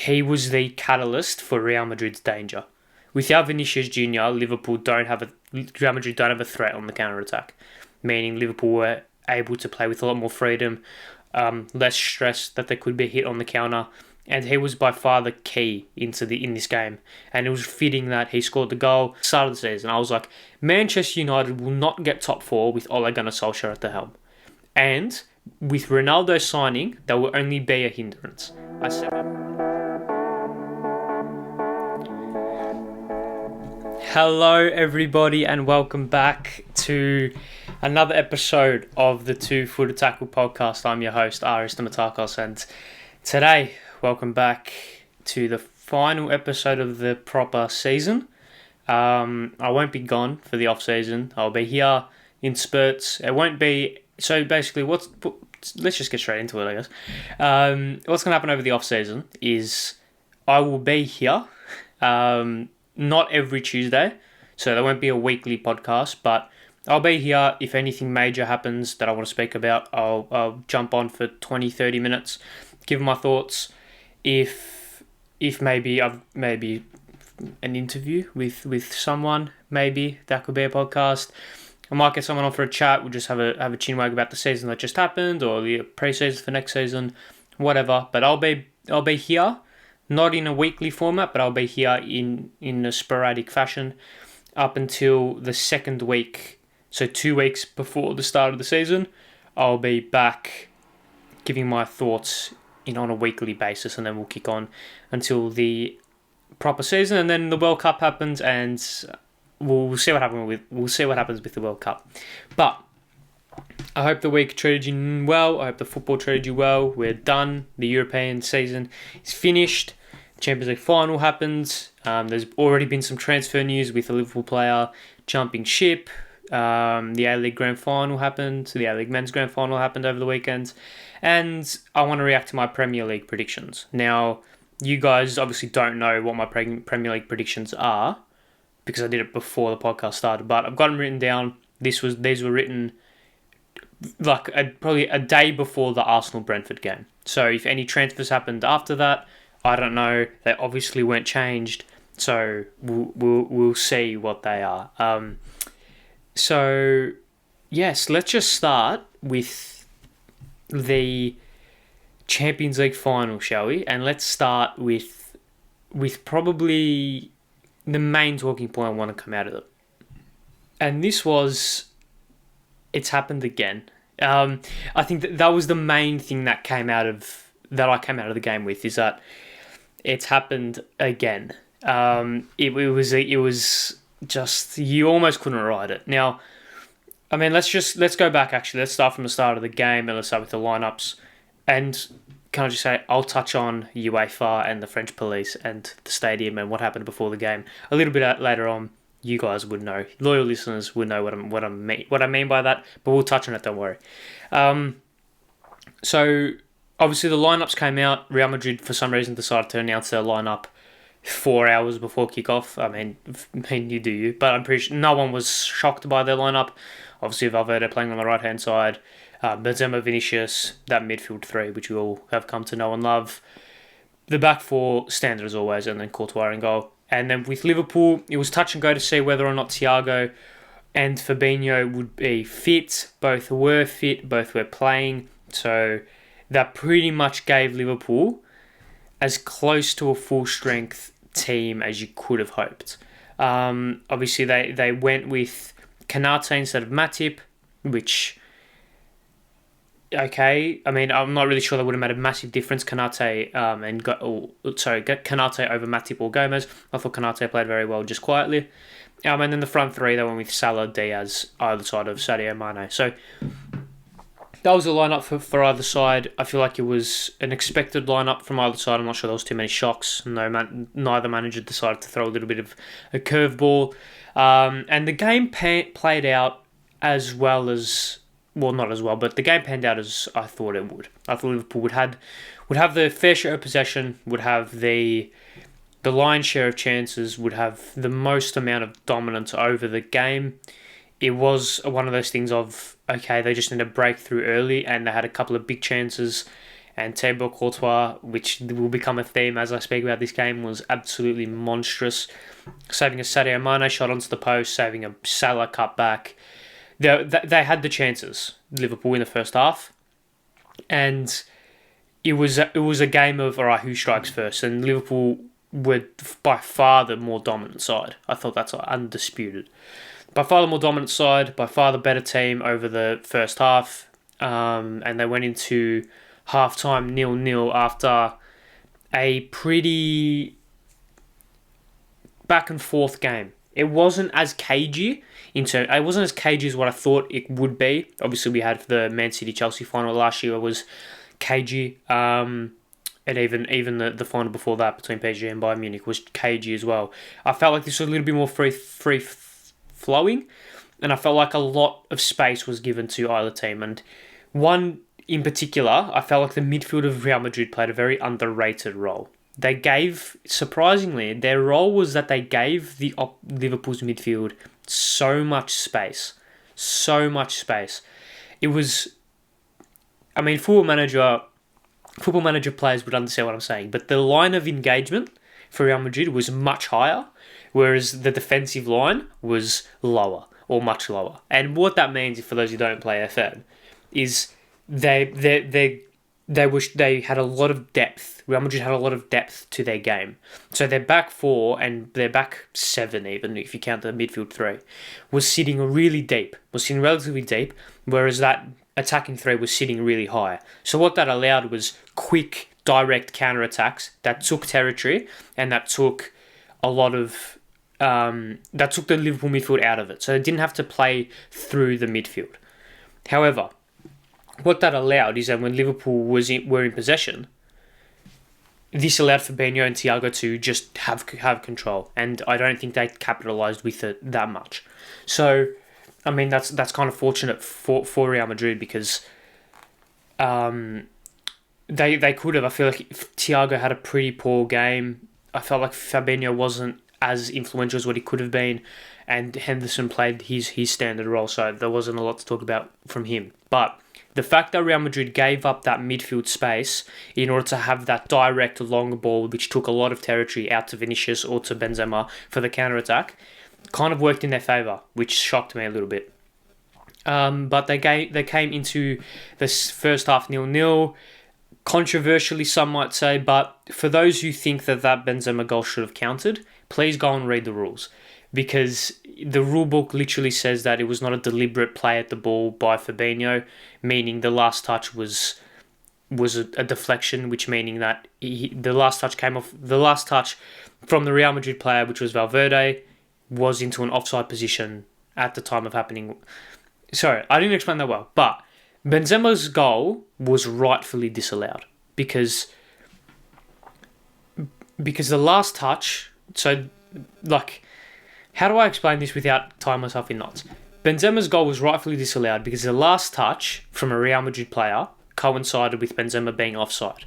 he was the catalyst for Real Madrid's danger. Without Vinicius Jr., Real Madrid don't have a threat on the counter-attack, meaning Liverpool were able to play with a lot more freedom, less stress that they could be hit on the counter, and he was by far the key in this game. And it was fitting that he scored the goal at the start of the season. I was like, Manchester United will not get top four with Ole Gunnar Solskjaer at the helm. And with Ronaldo signing, there will only be a hindrance. I said that. Hello everybody and welcome back to another episode of the Two Footer Tackle podcast. I'm your host Ari Stamatakos, and today, welcome back to the final episode of the proper season. I won't be gone for the off season. I'll be here in spurts. It won't be, so basically let's just get straight into it, I guess. What's going to happen over the off season is I will be here, not every Tuesday, so there won't be a weekly podcast, but I'll be here. If anything major happens that I want to speak about, I'll jump on for 20-30 minutes, give my thoughts. If maybe an interview with someone, maybe that could be a podcast. I might get someone on for a chat. We'll just have a chinwag about the season that just happened or the pre-season for next season, whatever. But I'll be here. Not in a weekly format, but I'll be here in a sporadic fashion up until the second week. So 2 weeks before the start of the season, I'll be back giving my thoughts on a weekly basis, and then we'll kick on until the proper season, and then the World Cup happens, and we'll see what happens with the World Cup. But I hope the week treated you well. I hope the football treated you well. We're done. The European season is finished. Champions League final happened. There's already been some transfer news with a Liverpool player jumping ship. The A-League Grand Final happened. The A-League Men's Grand Final happened over the weekend. And I want to react to my Premier League predictions. Now, you guys obviously don't know what my Premier League predictions are because I did it before the podcast started, but I've got them written down. These were written probably a day before the Arsenal-Brentford game. So if any transfers happened after that, I don't know. They obviously weren't changed, so we'll see what they are. So yes, let's just start with the Champions League final, shall we? And let's start with probably the main talking point I want to come out of it. And this was, it's happened again. I think that was the main thing that I came out of the game with, is that it's happened again. It was just, you almost couldn't write it. Now, I mean, let's go back actually. Let's start from the start of the game and let's start with the lineups. And can I just say, I'll touch on UEFA and the French police and the stadium and what happened before the game a little bit later on. You guys would know. Loyal listeners would know what I mean by that, but we'll touch on it, don't worry. So obviously the lineups came out. Real Madrid for some reason decided to announce their lineup 4 hours before kickoff. I mean, you do you, but I'm pretty sure no one was shocked by their lineup. Obviously Valverde playing on the right hand side, Benzema, Vinicius, that midfield three, which we all have come to know and love. The back four, standard as always, and then Courtois in goal. And then with Liverpool, it was touch and go to see whether or not Thiago and Fabinho would be fit. Both were fit, both were playing. So that pretty much gave Liverpool as close to a full-strength team as you could have hoped. Obviously, they went with Kanate instead of Matip, which, okay, I mean, I'm not really sure that would have made a massive difference. Kanate Kanate over Matip or Gomez. I thought Kanate played very well, just quietly. And then the front three, they went with Salah, Diaz, either side of Sadio Mane. So that was the lineup for either side. I feel like it was an expected lineup from either side. I'm not sure there was too many shocks. Neither manager decided to throw a little bit of a curveball. And the game played out as well as, well, not as well, but the game panned out as I thought it would. I thought Liverpool would have the fair share of possession, would have the lion's share of chances, would have the most amount of dominance over the game. It was one of those things of, okay, they just need a breakthrough early, and they had a couple of big chances, And Thibaut Courtois, which will become a theme as I speak about this game, was absolutely monstrous. Saving a Sadio Mane shot onto the post, saving a Salah cutback. They had the chances, Liverpool, in the first half. And it was a game of, all right, who strikes first? And Liverpool were by far the more dominant side. I thought that's undisputed. By far the more dominant side, by far the better team over the first half. And they went into half-time 0-0 after a pretty back-and-forth game. It wasn't as cagey as what I thought it would be. Obviously, we had the Man City-Chelsea final last year. It was cagey. And even the final before that between PSG and Bayern Munich was cagey as well. I felt like this was a little bit more free-flowing, and I felt like a lot of space was given to either team. And one in particular, I felt like the midfield of Real Madrid played a very underrated role. Surprisingly, their role was that they gave the Liverpool's midfield so much space. So much space. It was, Football Manager players would understand what I'm saying, but the line of engagement for Real Madrid was much higher, whereas the defensive line was lower, or much lower. And what that means, for those who don't play FN, is they had a lot of depth. Real Madrid had a lot of depth to their game. So their back four and their back seven, even if you count the midfield three, was sitting relatively deep, whereas that attacking three was sitting really high. So what that allowed was quick, direct counter-attacks that took territory and that took a lot of that took the Liverpool midfield out of it. So they didn't have to play through the midfield. However, what that allowed is that when Liverpool were in possession, this allowed Fabinho and Thiago to just have control, and I don't think they capitalised with it that much. So, that's kind of fortunate for Real Madrid because they could have. I feel like Thiago had a pretty poor game. I felt like Fabinho wasn't as influential as what he could have been, and Henderson played his standard role, so there wasn't a lot to talk about from him. But the fact that Real Madrid gave up that midfield space in order to have that direct long ball, which took a lot of territory out to Vinicius or to Benzema for the counter-attack, kind of worked in their favour, which shocked me a little bit. But they came into this first half 0-0, controversially some might say, but for those who think that Benzema goal should have counted, please go and read the rules. Because the rule book literally says that it was not a deliberate play at the ball by Fabinho, meaning the last touch was a deflection, which meaning that the last touch from the Real Madrid player, which was Valverde, was into an offside position at the time of happening. Sorry, I didn't explain that well, but Benzema's goal was rightfully disallowed because the last touch, how do I explain this without tying myself in knots? Benzema's goal was rightfully disallowed because the last touch from a Real Madrid player coincided with Benzema being offside.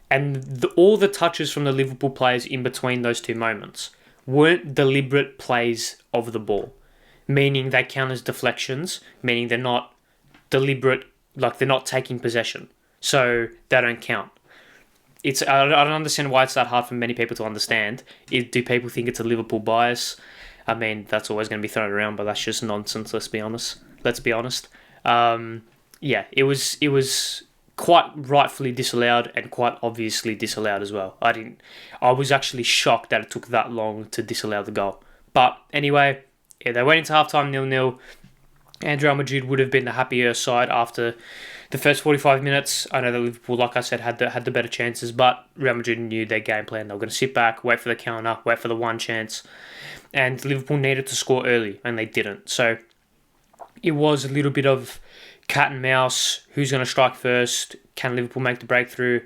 And all the touches from the Liverpool players in between those two moments weren't deliberate plays of the ball, meaning they count as deflections, meaning they're not deliberate, they're not taking possession. So they don't count. I don't understand why it's that hard for many people to understand. Do people think it's a Liverpool bias? That's always going to be thrown around, but that's just nonsense. Let's be honest. It was quite rightfully disallowed and quite obviously disallowed as well. I was actually shocked that it took that long to disallow the goal. But anyway, they went into halftime 0-0. And Real Madrid would have been the happier side after the first 45 minutes. I know that Liverpool, like I said, had the better chances, but Real Madrid knew their game plan. They were going to sit back, wait for the counter, wait for the one chance, and Liverpool needed to score early, and they didn't. So it was a little bit of cat and mouse. Who's going to strike first? Can Liverpool make the breakthrough?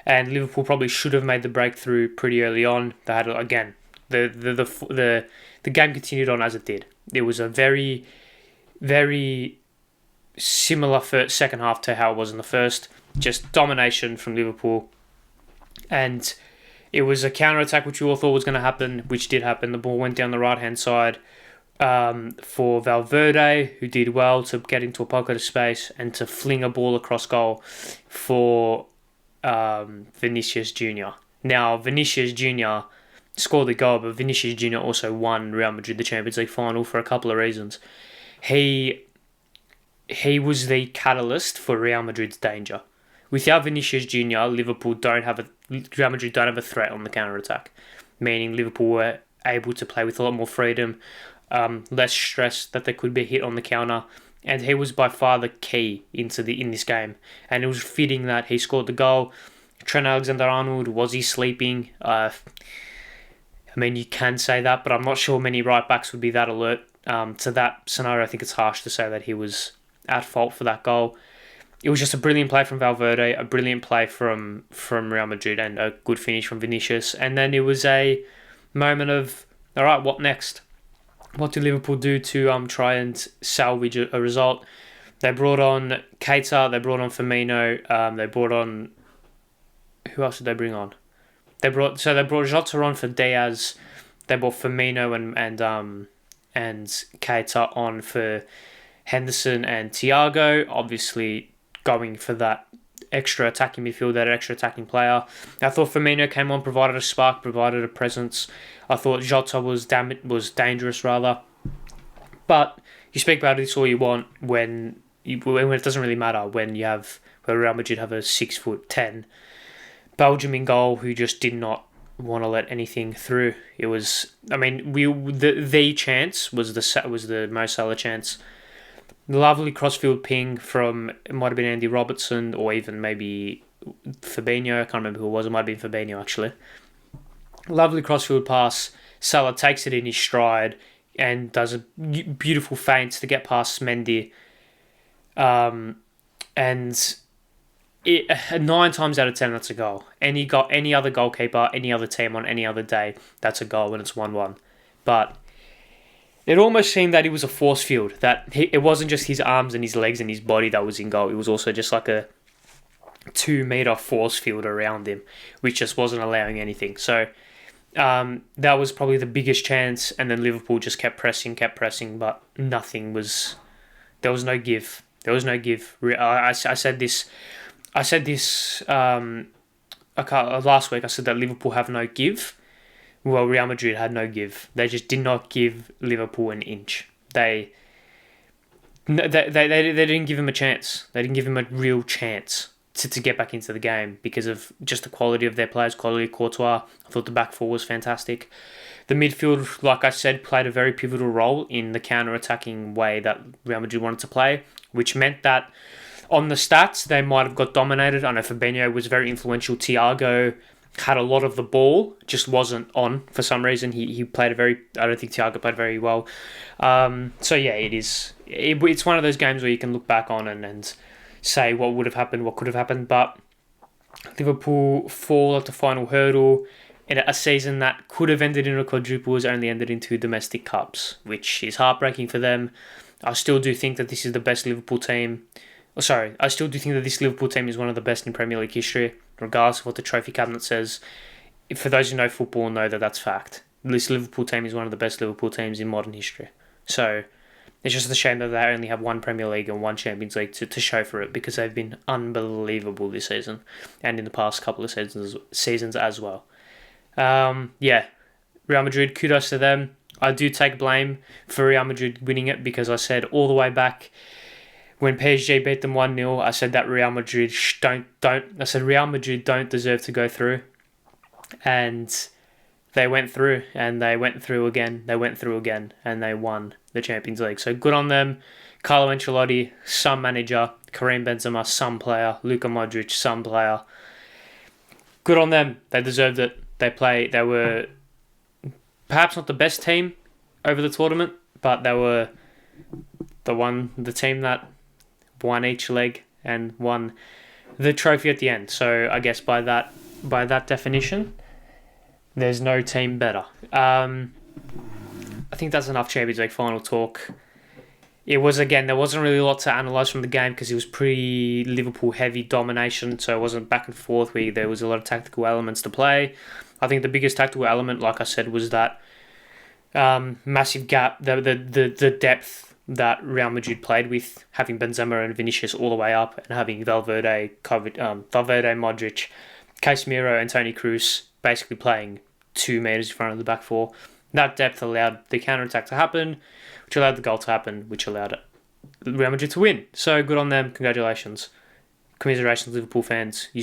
And Liverpool probably should have made the breakthrough pretty early on. They had, again, the game continued on as it did. It was a very, very similar second half to how it was in the first. Just domination from Liverpool. And it was a counter-attack which we all thought was going to happen, which did happen. The ball went down the right-hand side for Valverde, who did well to get into a pocket of space and to fling a ball across goal for Vinicius Jr. Now, Vinicius Jr. scored the goal, but Vinicius Jr. also won Real Madrid the Champions League final for a couple of reasons. He was the catalyst for Real Madrid's danger. Without Vinicius Jr., Real Madrid don't have a threat on the counter-attack, meaning Liverpool were able to play with a lot more freedom, less stress that they could be hit on the counter, and he was by far the key in this game. And it was fitting that he scored the goal. Trent Alexander-Arnold, was he sleeping? I mean, you can say that, but I'm not sure many right-backs would be that alert to that scenario. I think it's harsh to say that he was at fault for that goal. It was just a brilliant play from Valverde, a brilliant play from Real Madrid, and a good finish from Vinicius. And then it was a moment of, all right, what next? What do Liverpool do to try and salvage a result? They brought on Keita, they brought on Firmino, they brought on... Who else did they bring on? They brought Jota on for Diaz. They brought Firmino and Keita on for Henderson and Thiago, obviously going for that extra attacking midfield, that extra attacking player. I thought Firmino came on, provided a spark, provided a presence. I thought Jota was dangerous rather. But you speak about this all you want when it doesn't really matter when Real Madrid have a 6'10" Belgium in goal who just did not want to let anything through. It was, I mean, the chance was the Mo Salah chance. Lovely crossfield ping from, it might have been Andy Robertson or even maybe Fabinho. I can't remember who it was. It might have been Fabinho, actually. Lovely crossfield pass. Salah takes it in his stride and does a beautiful feint to get past Mendy. And 9 times out of 10, that's a goal. Any other goalkeeper, any other team on any other day, that's a goal when it's 1-1. But it almost seemed that it was a force field, that it wasn't just his arms and his legs and his body that was in goal. It was also just like a 2-meter force field around him, which just wasn't allowing anything. So that was probably the biggest chance, and then Liverpool just kept pressing, but nothing was... There was no give. I said this last week. I said that Liverpool have no give. Well, Real Madrid had no give. They just did not give Liverpool an inch. They didn't give him a chance. They didn't give him a real chance to get back into the game because of just the quality of their players, quality of Courtois. I thought the back four was fantastic. The midfield, like I said, played a very pivotal role in the counter-attacking way that Real Madrid wanted to play, which meant that on the stats, they might have got dominated. I know Fabinho was very influential. Thiago had a lot of the ball, just wasn't on for some reason. He played I don't think Thiago played very well. So yeah, it's one of those games where you can look back on and say what would have happened, what could have happened. But Liverpool fall at the final hurdle in a season that could have ended in a quadruple has only ended in 2 domestic cups, which is heartbreaking for them. I still do think that this is the best Liverpool team. I still do think that this Liverpool team is one of the best in Premier League history, regardless of what the trophy cabinet says. For those who know football, know that that's fact. This Liverpool team is one of the best Liverpool teams in modern history. So it's just a shame that they only have 1 Premier League and 1 Champions League to show for it, because they've been unbelievable this season and in the past couple of seasons as well. Real Madrid, kudos to them. I do take blame for Real Madrid winning it, because I said all the way back when PSG beat them 1-0, I said that Real Madrid don't deserve to go through. And they went through, and they went through again, and they won the Champions League. So good on them. Carlo Ancelotti, some manager. Karim Benzema, some player. Luka Modric, some player. Good on them. They deserved it. They were perhaps not the best team over the tournament, but they were the team that won each leg and won the trophy at the end. So I guess by that definition, there's no team better. I think that's enough Champions League final talk. There wasn't really a lot to analyse from the game because it was pretty Liverpool heavy domination, so it wasn't back and forth where there was a lot of tactical elements to play. I think the biggest tactical element, like I said, was that massive gap, the depth that Real Madrid played with, having Benzema and Vinicius all the way up, and having Valverde, Modric, Casemiro, and Toni Kroos basically playing 2 metres in front of the back four. That depth allowed the counter-attack to happen, which allowed the goal to happen, which allowed Real Madrid to win. So good on them. Congratulations. Commiserations, Liverpool fans. You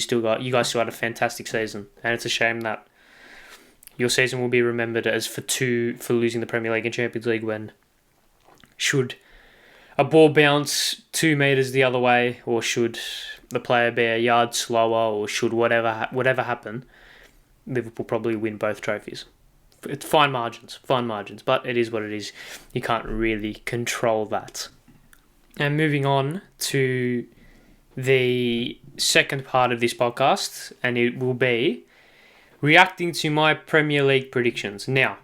guys still had a fantastic season, and it's a shame that your season will be remembered as for losing the Premier League and Champions League, when should a ball bounce 2 metres the other way, or should the player be a yard slower, or should whatever happen, Liverpool probably win both trophies. It's fine margins, but it is what it is. You can't really control that. And moving on to the second part of this podcast, and it will be reacting to my Premier League predictions. Now,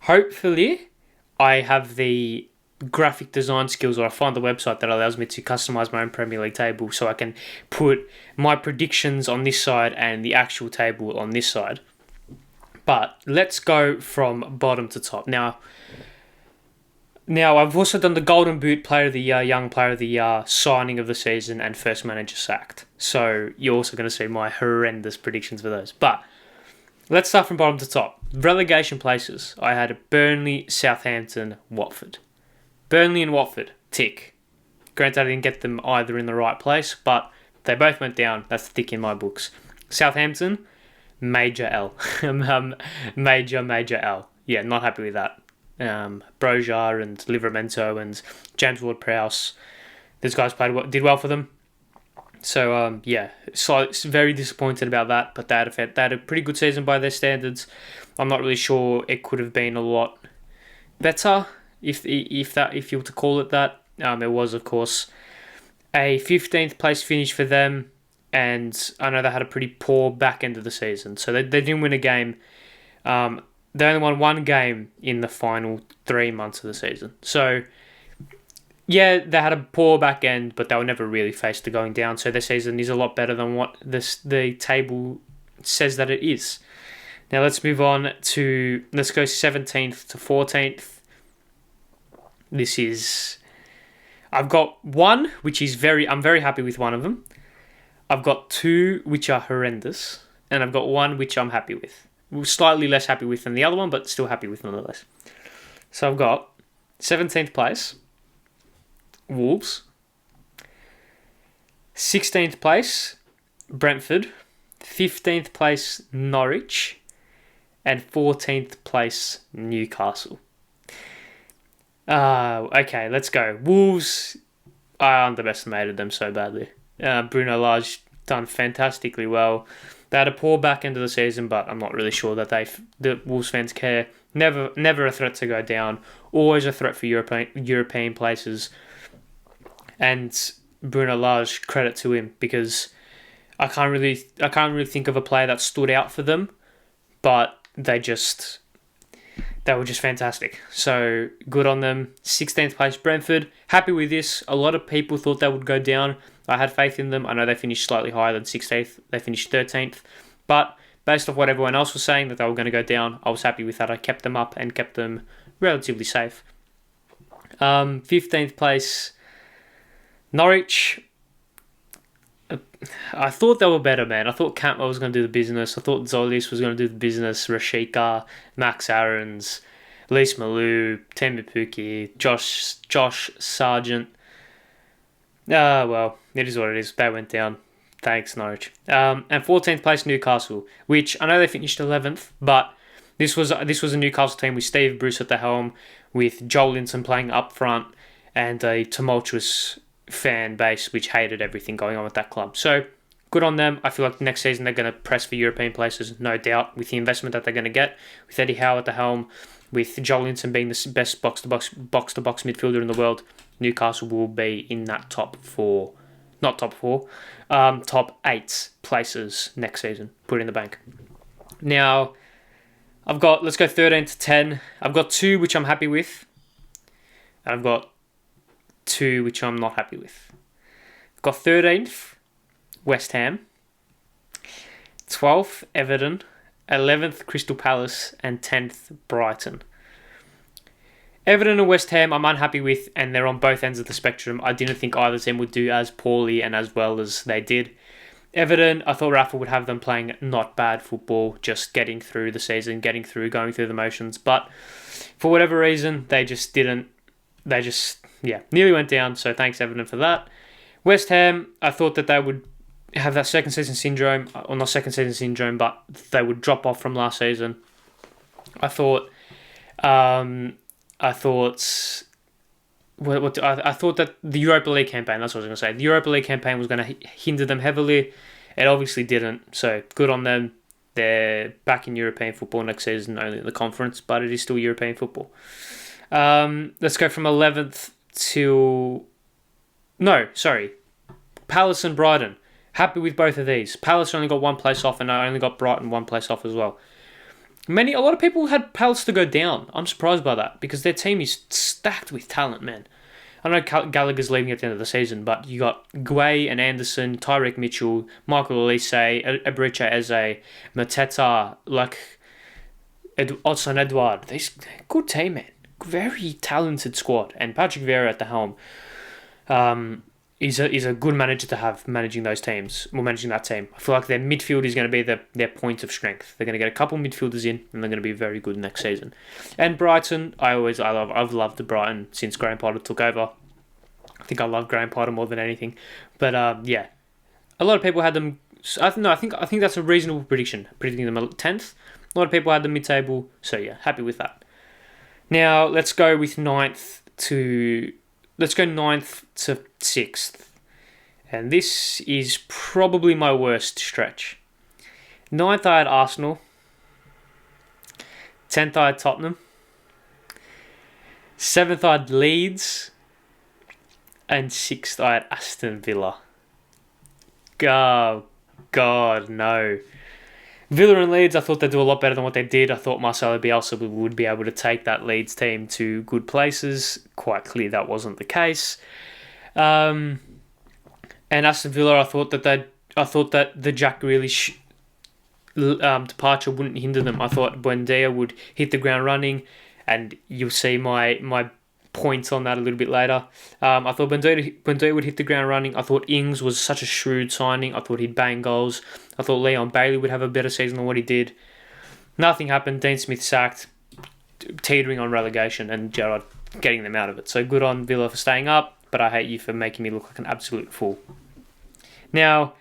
hopefully, I have the graphic design skills, or I find the website that allows me to customize my own Premier League table, so I can put my predictions on this side and the actual table on this side. But let's go from bottom to top. Now I've also done the Golden Boot Player of the Year, Young Player of the Year, Signing of the Season, and First Manager Sacked. So you're also going to see my horrendous predictions for those. But let's start from bottom to top. Relegation places. I had Burnley, Southampton, Watford. Burnley and Watford, tick. Granted, I didn't get them either in the right place, but they both went down. That's thick in my books. Southampton, major L. major L. Yeah, not happy with that. Broja and Livramento and James Ward-Prowse, these guys did well for them. So so very disappointed about that. But they had a pretty good season by their standards. I'm not really sure it could have been a lot better if you were to call it that. It was, of course, a 15th place finish for them, and I know they had a pretty poor back end of the season. So they didn't win a game. They only won 1 game in the final 3 months of the season. So, yeah, they had a poor back end, but they were never really faced to going down. So their season is a lot better than what the table says that it is. Now let's move on to, let's go 17th to 14th. I've got 1, which is I'm very happy with one of them. I've got 2, which are horrendous. And I've got 1, which I'm happy with. Slightly less happy with than the other one, but still happy with nonetheless. So I've got 17th place, Wolves. 16th place, Brentford. 15th place, Norwich. And 14th place, Newcastle. Okay, let's go. Wolves, I underestimated them so badly. Bruno Lage done fantastically well. They had a poor back end of the season, but I'm not really sure that the Wolves fans care. Never a threat to go down. Always a threat for European places. And Bruno Lage, credit to him, because I can't really think of a player that stood out for them, but they were just fantastic. So good on them. 16th place, Brentford. Happy with this. A lot of people thought they would go down. I had faith in them. I know they finished slightly higher than 16th. They finished 13th. But based off what everyone else was saying that they were going to go down, I was happy with that. I kept them up and kept them relatively safe. 15th place, Norwich. I thought they were better, man. I thought Cantwell was going to do the business. I thought Zolis was going to do the business. Rashika, Max Aarons, Lise Malou, Temu Pukki, Josh Sargent. Well, it is what it is. They went down. Thanks, Norwich. And 14th place, Newcastle, which I know they finished 11th, but this was a Newcastle team with Steve Bruce at the helm, with Joel Linton playing up front, and a tumultuous fan base which hated everything going on with that club. So good on them. I feel like next season they're going to press for European places, no doubt, with the investment that they're going to get, with Eddie Howe at the helm, with Joel Linton being the best box-to-box midfielder in the world. Newcastle will be in that top 8 places next season. Put it in the bank. Now, let's go 13 to 10. I've got 2 which I'm happy with, and I've got 2 which I'm not happy with. I've got 13th, West Ham. 12th, Everton. 11th, Crystal Palace. And 10th, Brighton. Everton and West Ham, I'm unhappy with, and they're on both ends of the spectrum. I didn't think either team would do as poorly and as well as they did. Everton, I thought Rafa would have them playing not bad football, just getting through the season, going through the motions. But for whatever reason, they just didn't. They just, nearly went down. So thanks, Everton, for that. West Ham, I thought that they would have that second season syndrome, or not second season syndrome, but they would drop off from last season. I thought that the Europa League campaign, that's what I was going to say. The Europa League campaign was going to hinder them heavily. It obviously didn't, so good on them. They're back in European football next season, only in the conference, but it is still European football. Let's go from 11th to... No, sorry. Palace and Brighton. Happy with both of these. Palace only got one place off, and I only got Brighton one place off as well. A lot of people had Palace to go down. I'm surprised by that, because their team is stacked with talent, man. I know Gallagher's leaving at the end of the season, but you got Guay and Anderson, Tyreek Mitchell, Michael Elise, Eberechi Eze, Mateta, Odson Edouard. These good team, man. Very talented squad, and Patrick Vieira at the helm. Is a good manager to have managing those teams, or managing that team. I feel like their midfield is going to be their point of strength. They're going to get a couple midfielders in, and they're going to be very good next season. And Brighton, I've loved the Brighton since Graham Potter took over. I think I love Graham Potter more than anything. But a lot of people had them. I think that's a reasonable prediction, predicting them 10th. A lot of people had them mid-table, so happy with that. Now let's go with 9th to 6th. And this is probably my worst stretch. 9th I had Arsenal. 10th I had Tottenham. 7th I had Leeds. And 6th I had Aston Villa. Oh, God, no. Villa and Leeds, I thought they'd do a lot better than what they did. I thought Marcelo Bielsa would be able to take that Leeds team to good places. Quite clear that wasn't the case. And Aston Villa, I thought that the Jack Grealish departure wouldn't hinder them. I thought Buendia would hit the ground running, and you'll see my points on that a little bit later. I thought Buendia would hit the ground running. I thought Ings was such a shrewd signing. I thought he'd bang goals. I thought Leon Bailey would have a better season than what he did. Nothing happened. Dean Smith sacked, teetering on relegation, and Gerrard getting them out of it. So good on Villa for staying up, but I hate you for making me look like an absolute fool. Now,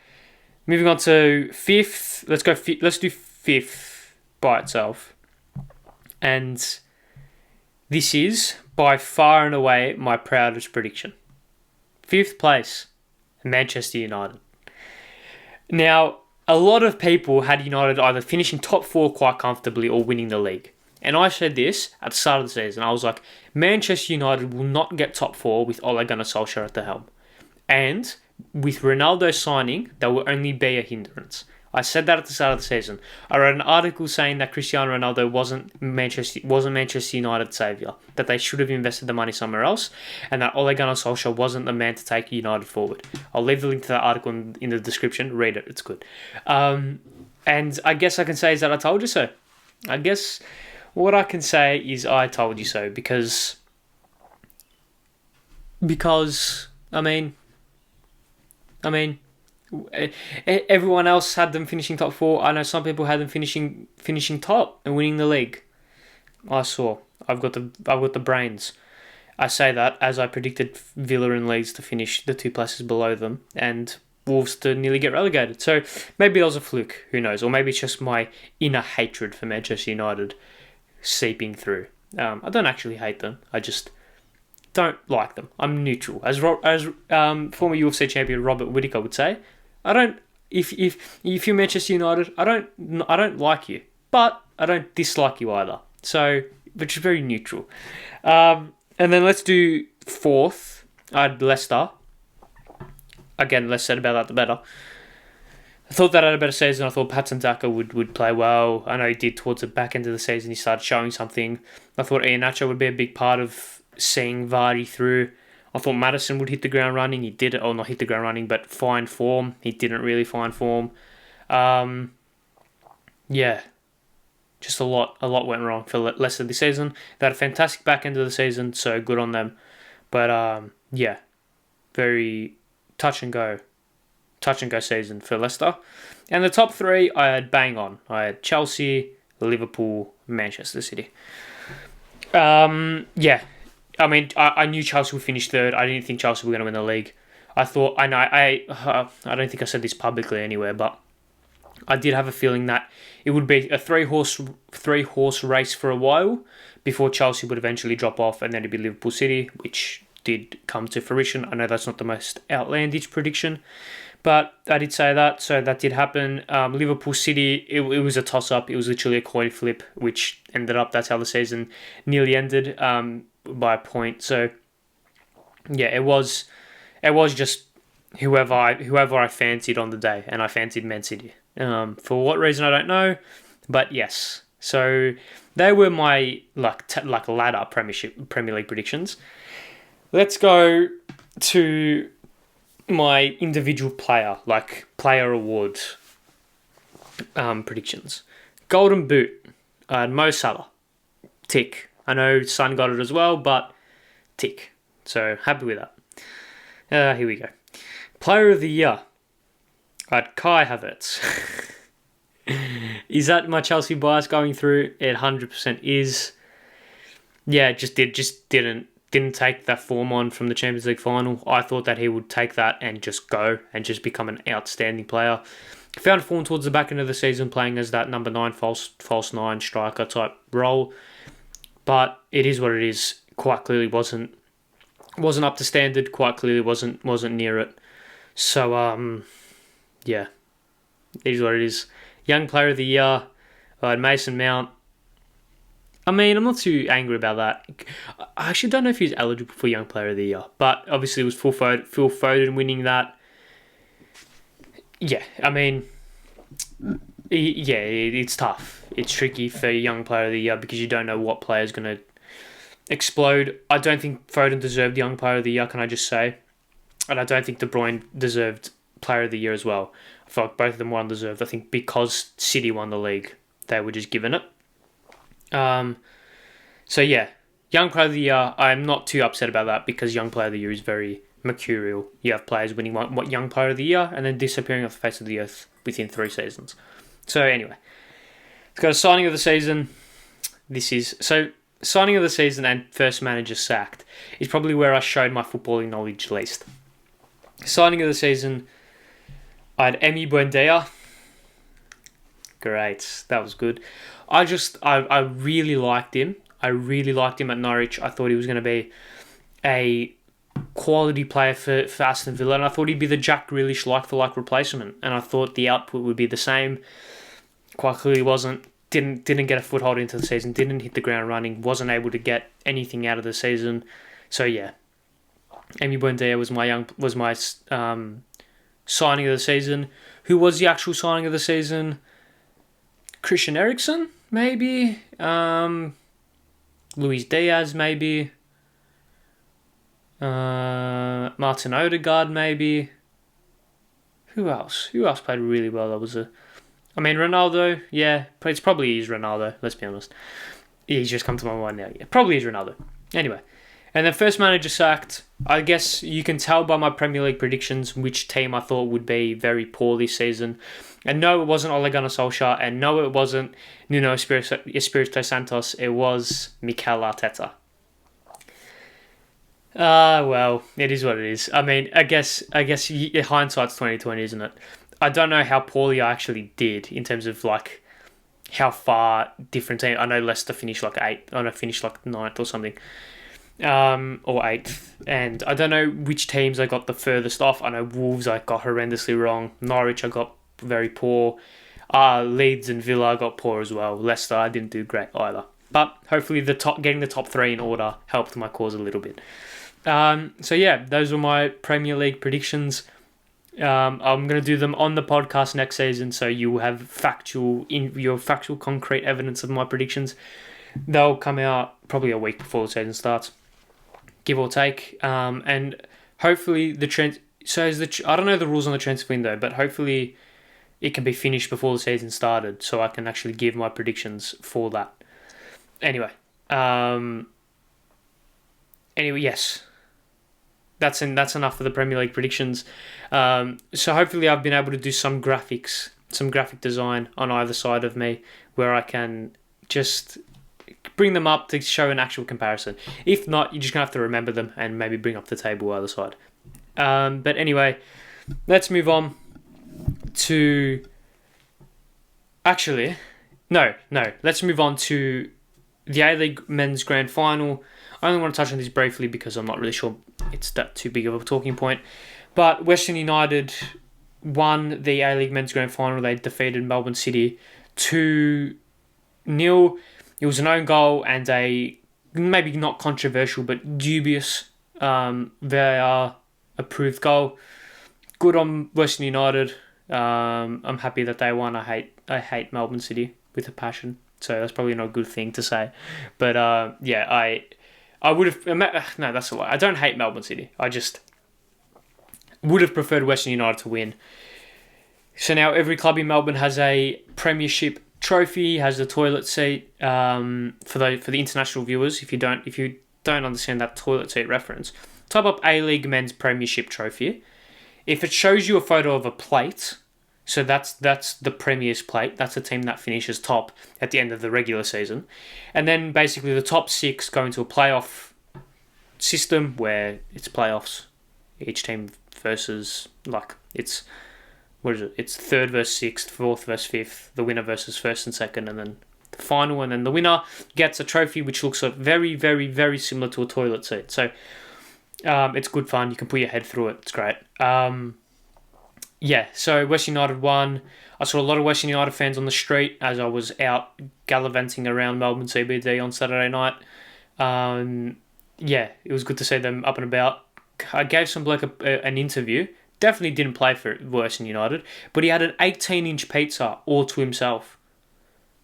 moving on to 5th. Let's do 5th by itself. And this is by far and away my proudest prediction. 5th place, Manchester United. Now, a lot of people had United either finishing top 4 quite comfortably or winning the league. And I said this at the start of the season. I was like, Manchester United will not get top 4 with Ole Gunnar Solskjaer at the helm. And with Ronaldo signing, there will only be a hindrance. I said that at the start of the season. I wrote an article saying that Cristiano Ronaldo wasn't Manchester United's saviour, that they should have invested the money somewhere else, and that Ole Gunnar Solskjaer wasn't the man to take United forward. I'll leave the link to that article in the description. Read it, it's good. And I guess I can say is that I told you so. I guess what I can say is I told you so, because I mean, everyone else had them finishing top 4. I know some people had them finishing top and winning the league. I've got the brains. I say that as I predicted Villa and Leeds to finish the 2 places below them, and Wolves to nearly get relegated. So maybe that was a fluke. Who knows? Or maybe it's just my inner hatred for Manchester United seeping through. I don't actually hate them. I just don't like them. I'm neutral. As former UFC champion Robert Whittaker would say, I don't. If you're Manchester United, I don't like you, but I don't dislike you either. So, which is very neutral. And then let's do 4th. I had Leicester. Again, less said about that, the better. I thought that had a better season. I thought Patson Daka would play well. I know he did towards the back end of the season. He started showing something. I thought Iheanacho would be a big part of seeing Vardy through. I thought Maddison would hit the ground running. He did it, or not hit the ground running, but find form. He didn't really find form. just a lot went wrong for Leicester this season. They had a fantastic back end of the season, so good on them. But yeah, very touch and go season for Leicester. And the top three I had bang on. I had Chelsea, Liverpool, Manchester City. Yeah, I mean, I knew Chelsea would finish third. I didn't think Chelsea were going to win the league. I thought, I don't think I said this publicly anywhere, but I did have a feeling that it would be a three horse race for a while before Chelsea would eventually drop off, and then it'd be Liverpool City, which did come to fruition. I know that's not the most outlandish prediction, but I did say that, so that did happen. Liverpool City, it was a toss-up. It was literally a coin flip, which ended up, that's how the season nearly ended, by a point. So, yeah, it was just whoever I fancied on the day, and I fancied Man City. For what reason, I don't know, but yes. So, they were my, ladder Premier League predictions. Let's go to my individual player award predictions. Golden Boot, Mo Salah, tick. I know Son got it as well, but tick. So happy with that. Here we go. Player of the Year, I had Kai Havertz. Is that my Chelsea bias going through? It 100% is. Yeah, it just didn't take that form on from the Champions League final. I thought that he would take that and just go and just become an outstanding player. Found form towards the back end of the season playing as that number 9 false 9 striker type role. But it is what it is. Quite clearly wasn't up to standard. Quite clearly wasn't near it. So yeah, it is what it is. Young Player of the Year, I had Mason Mount. I mean, I'm not too angry about that. I actually don't know if he's eligible for Young Player of the Year, but obviously it was Phil Foden winning that. Yeah, I mean, yeah, it's tough. It's tricky for Young Player of the Year because you don't know what player is going to explode. I don't think Foden deserved Young Player of the Year, can I just say? And I don't think De Bruyne deserved Player of the Year as well. I feel like both of them were undeserved. I think because City won the league, they were just given it. So yeah, Young Player of the Year, I'm not too upset about that because Young Player of the Year is very mercurial. You have players winning Young Player of the Year and then disappearing off the face of the earth within 3 seasons. So anyway, let's go to signing of the season. Signing of the season and first manager sacked is probably where I showed my footballing knowledge least. Signing of the season, I had Emi Buendia. Great, that was good. I really liked him. I really liked him at Norwich. I thought he was going to be a quality player for Aston Villa, and I thought he'd be the Jack Grealish like-for-like replacement, and I thought the output would be the same. Quite clearly wasn't. Didn't get a foothold into the season, didn't hit the ground running, wasn't able to get anything out of the season. So yeah, Emi Buendia was my signing of the season. Who was the actual signing of the season? Christian Eriksen, maybe. Luis Diaz, maybe. Martin Odegaard, maybe. Who else? Who else played really well? Ronaldo, yeah. It's probably is Ronaldo, let's be honest. He's just come to my mind now. Yeah, probably is Ronaldo. Anyway. And then first manager sacked. I guess you can tell by my Premier League predictions which team I thought would be very poor this season. And no, it wasn't Ole Gunnar Solskjaer. And no, it wasn't Nuno Espirito Santos. It was Mikel Arteta. Well, it is what it is. I mean, I guess hindsight's 20/20, isn't it? I don't know how poorly I actually did in terms of like how far different teams. I know Leicester finished like 8th. I know finished like 9th or something. Or 8th, and I don't know which teams I got the furthest off. I know Wolves I got horrendously wrong. Norwich I got very poor. Leeds and Villa I got poor as well. Leicester I didn't do great either. But hopefully getting the top 3 in order helped my cause a little bit. So yeah, those were my Premier League predictions. I'm going to do them on the podcast next season, so you will have factual concrete evidence of my predictions. They'll come out probably a week before the season starts, give or take. And hopefully I don't know the rules on the transfer window, but hopefully it can be finished before the season started, so I can actually give my predictions for that. Anyway, yes, that's enough for the Premier League predictions. So hopefully I've been able to do some graphics, some graphic design on either side of me, where I can just bring them up to show an actual comparison. If not, you're just going to have to remember them and maybe bring up the table either side. But anyway, let's move on to... Actually, no. Let's move on to the A-League Men's Grand Final. I only want to touch on this briefly because I'm not really sure it's that too big of a talking point. But Western United won the A-League Men's Grand Final. They defeated Melbourne City 2-0. It was an own goal and a maybe not controversial but dubious VAR approved goal. Good on Western United. I'm happy that they won. I hate Melbourne City with a passion, so that's probably not a good thing to say. But I would have... No, that's a lie. I don't hate Melbourne City. I just would have preferred Western United to win. So now every club in Melbourne has a premiership trophy, has the toilet seat. For the international viewers, if you don't understand that toilet seat reference, type up A-League Men's Premiership Trophy. If it shows you a photo of a plate, so that's the Premier's plate. That's the team that finishes top at the end of the regular season. And then basically the top 6 go into a playoff system where it's playoffs. Each team versus, it's 3rd versus 6th, 4th versus 5th, the winner versus 1st and 2nd, and then the final. And then the winner gets a trophy which looks very, very, very similar to a toilet seat. So it's good fun. You can put your head through it. It's great. So West United won. I saw a lot of Western United fans on the street as I was out gallivanting around Melbourne CBD on Saturday night. It was good to see them up and about. I gave some bloke an interview. Definitely didn't play for Western United, but he had an 18-inch pizza all to himself.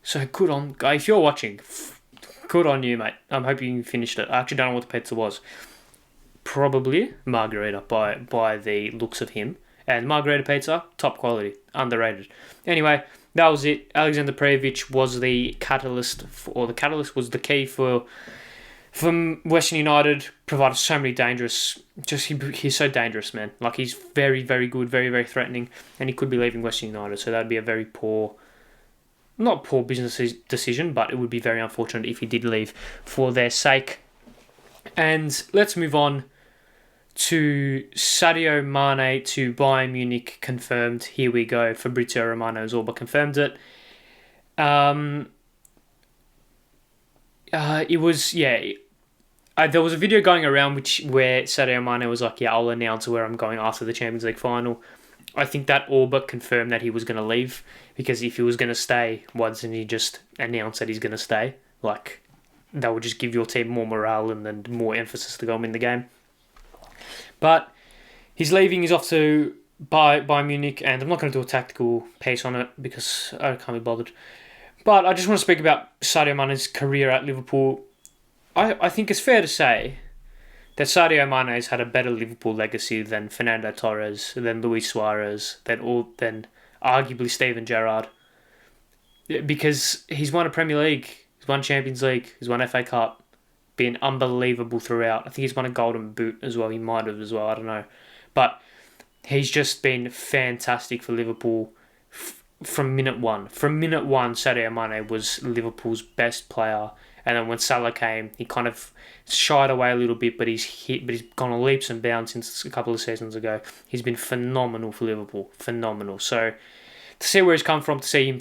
So good on... If you're watching, good on you, mate. I'm hoping you finished it. I actually don't know what the pizza was. Probably margarita by the looks of him. And margarita pizza, top quality, underrated. Anyway, that was it. Alexander Prejevic was the catalyst, was the key from Western United. Provided so many dangerous. He's so dangerous, man. He's very, very good, very, very threatening, and he could be leaving Western United. So that'd be a very not poor business decision, but it would be very unfortunate if he did leave for their sake. And let's move on to Sadio Mane to Bayern Munich confirmed. Here we go. Fabrizio Romano has all but confirmed it. There was a video going around where Sadio Mane was like, I'll announce where I'm going after the Champions League final. I think that all but confirmed that he was going to leave, because if he was going to stay, why doesn't he just announce that he's going to stay? That would just give your team more morale and then more emphasis to go win the game. But he's leaving. He's off to Bayern Munich, and I'm not going to do a tactical piece on it because I can't be bothered. But I just want to speak about Sadio Mane's career at Liverpool. I think it's fair to say that Sadio Mane has had a better Liverpool legacy than Fernando Torres, than Luis Suarez, than arguably Steven Gerrard. Because he's won a Premier League, he's won Champions League, he's won FA Cup, been unbelievable throughout. I think he's won a Golden Boot as well. He might have as well, I don't know. But he's just been fantastic for Liverpool from minute one. From minute one, Sadio Mane was Liverpool's best player. And then when Salah came, he kind of shied away a little bit, but he's gone on leaps and bounds since a couple of seasons ago. He's been phenomenal for Liverpool. Phenomenal. So to see where he's come from, to see him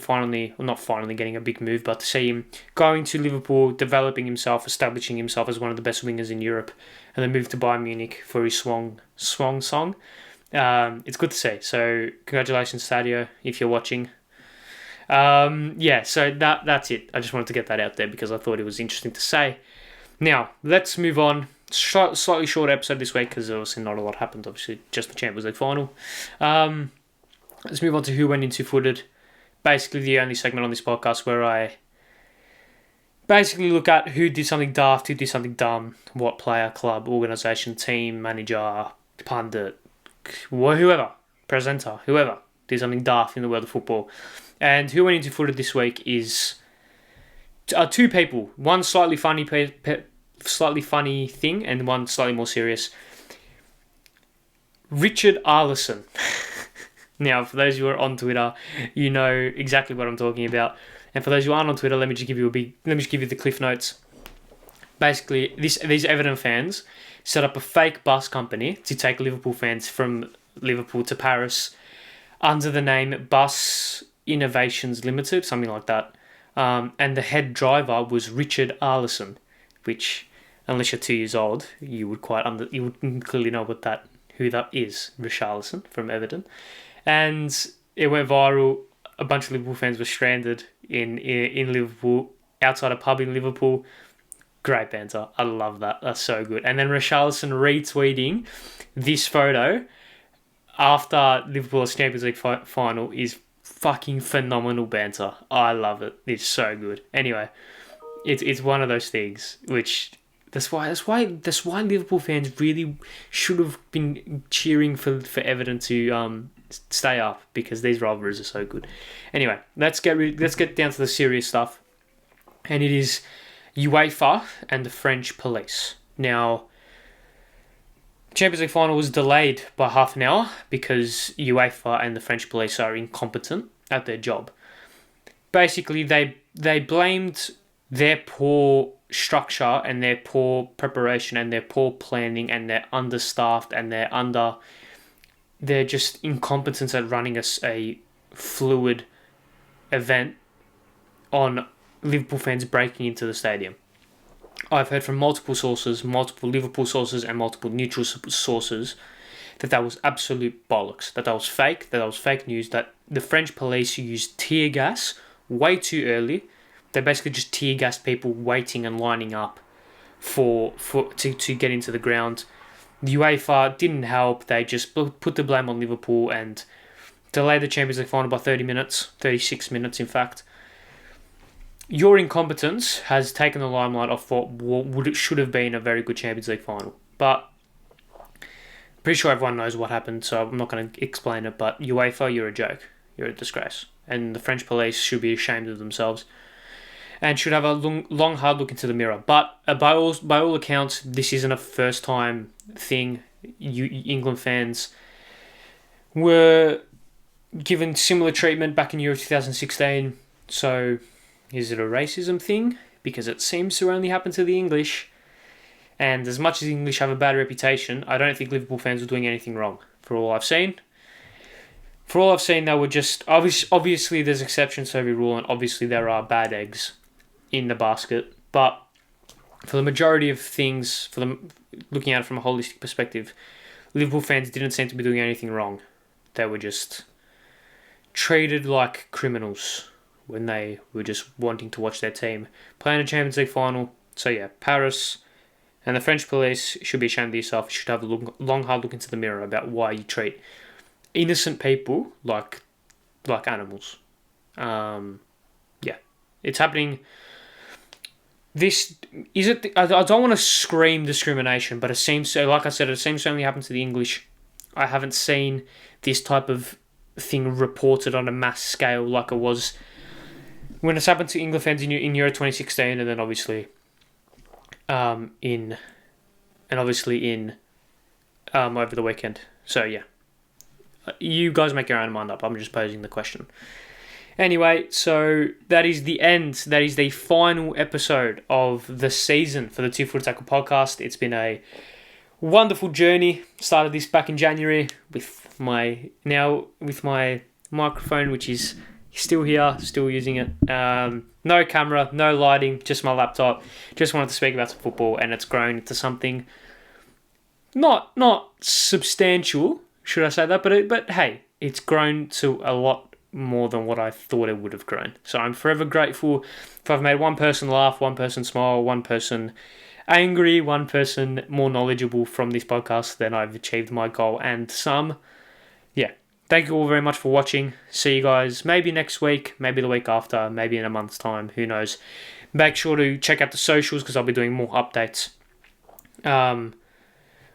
not finally getting a big move, but to see him going to Liverpool, developing himself, establishing himself as one of the best wingers in Europe, and then move to Bayern Munich for his swan song. It's good to see. So congratulations, Sadio, if you're watching. So that's it. I just wanted to get that out there because I thought it was interesting to say. Now, let's move on. Slightly short episode this week because obviously not a lot happened. Obviously, just the Champions League final. Let's move on to Who Went Into Footed. Basically, the only segment on this podcast where I basically look at who did something daft, who did something dumb, what player, club, organisation, team, manager, pundit, whoever, presenter, whoever. Do something daft in the world of football. And who went into footed this week are two people. One slightly funny thing and one slightly more serious. Richard Arlison. Now, for those who are on Twitter, you know exactly what I'm talking about. And for those who aren't on Twitter, let me just give you the cliff notes. Basically, these Everton fans set up a fake bus company to take Liverpool fans from Liverpool to Paris under the name Bus Innovations Limited, something like that. And the head driver was Richard Arlison, which, unless you're 2 years old, you would clearly know who that is, Richarlison from Everton. And it went viral. A bunch of Liverpool fans were stranded in Liverpool, outside a pub in Liverpool. Great banter. I love that. That's so good. And then Richarlison retweeting this photo after Liverpool's Champions League final is fucking phenomenal banter. I love it. It's so good. Anyway, it's one of those things which that's why Liverpool fans really should have been cheering for Everton to stay up, because these rivalries are so good. Anyway, let's get down to the serious stuff, and it is UEFA and the French police. Now, Champions League final was delayed by half an hour because UEFA and the French police are incompetent at their job. Basically, they blamed their poor structure and their poor preparation and their poor planning and their understaffed and their just incompetence at running a fluid event on Liverpool fans breaking into the stadium. I've heard from multiple sources, multiple Liverpool sources and multiple neutral sources, that was absolute bollocks, that was fake, that was fake news, that the French police used tear gas way too early. They basically just tear gassed people waiting and lining up to get into the ground. The UEFA didn't help. They just put the blame on Liverpool and delayed the Champions League final by 36 minutes in fact. Your incompetence has taken the limelight off what should have been a very good Champions League final. But pretty sure everyone knows what happened, so I'm not going to explain it. But UEFA, you're a joke. You're a disgrace. And the French police should be ashamed of themselves and should have a long, hard look into the mirror. But by all accounts, this isn't a first-time thing. England fans were given similar treatment back in Euro 2016. So, is it a racism thing? Because it seems to only happen to the English. And as much as the English have a bad reputation, I don't think Liverpool fans were doing anything wrong, for all I've seen. For all I've seen, they were just... Obviously, there's exceptions to every rule, and obviously there are bad eggs in the basket. But for the majority of things, looking at it from a holistic perspective, Liverpool fans didn't seem to be doing anything wrong. They were just treated like criminals when they were just wanting to watch their team playing a Champions League final. So yeah, Paris and the French police should be ashamed of yourself. You should have a long, hard look into the mirror about why you treat innocent people like animals. Yeah, it's happening. I don't want to scream discrimination, but it seems so. Like I said, it seems to only happen to the English. I haven't seen this type of thing reported on a mass scale like it was when it's happened to England fans in Euro 2016, and then obviously in over the weekend. So yeah, you guys make your own mind up. I'm just posing the question. Anyway, so that is the end. That is the final episode of the season for the 2 Foot Tackle podcast. It's been a wonderful journey. Started this back in January with my microphone, which is still here, still using it. No camera, no lighting, just my laptop. Just wanted to speak about some football, and it's grown into something not substantial, should I say that? But hey, it's grown to a lot more than what I thought it would have grown. So I'm forever grateful if I've made one person laugh, one person smile, one person angry, one person more knowledgeable from this podcast. Then I've achieved my goal and some. Yeah. Thank you all very much for watching. See you guys maybe next week, maybe the week after, maybe in a month's time. Who knows? Make sure to check out the socials because I'll be doing more updates. I'll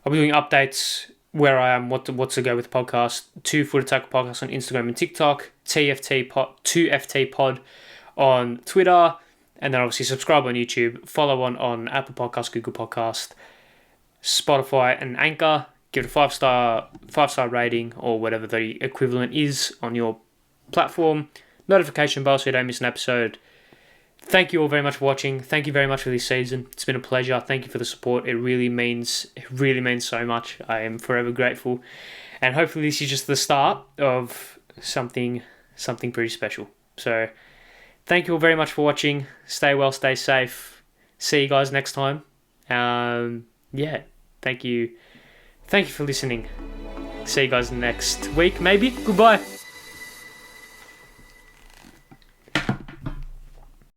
be doing updates where I am, what to go with the podcast. 2 Foot Attack Podcast on Instagram and TikTok. TFTPod on Twitter. And then obviously subscribe on YouTube. Follow on Apple Podcasts, Google Podcast, Spotify, and Anchor. Give it a 5-star rating or whatever the equivalent is on your platform. Notification bell so you don't miss an episode. Thank you all very much for watching. Thank you very much for this season. It's been a pleasure. Thank you for the support. It really means so much. I am forever grateful. And hopefully this is just the start of something pretty special. So thank you all very much for watching. Stay well, stay safe. See you guys next time. Thank you for listening. See you guys next week, maybe. Goodbye.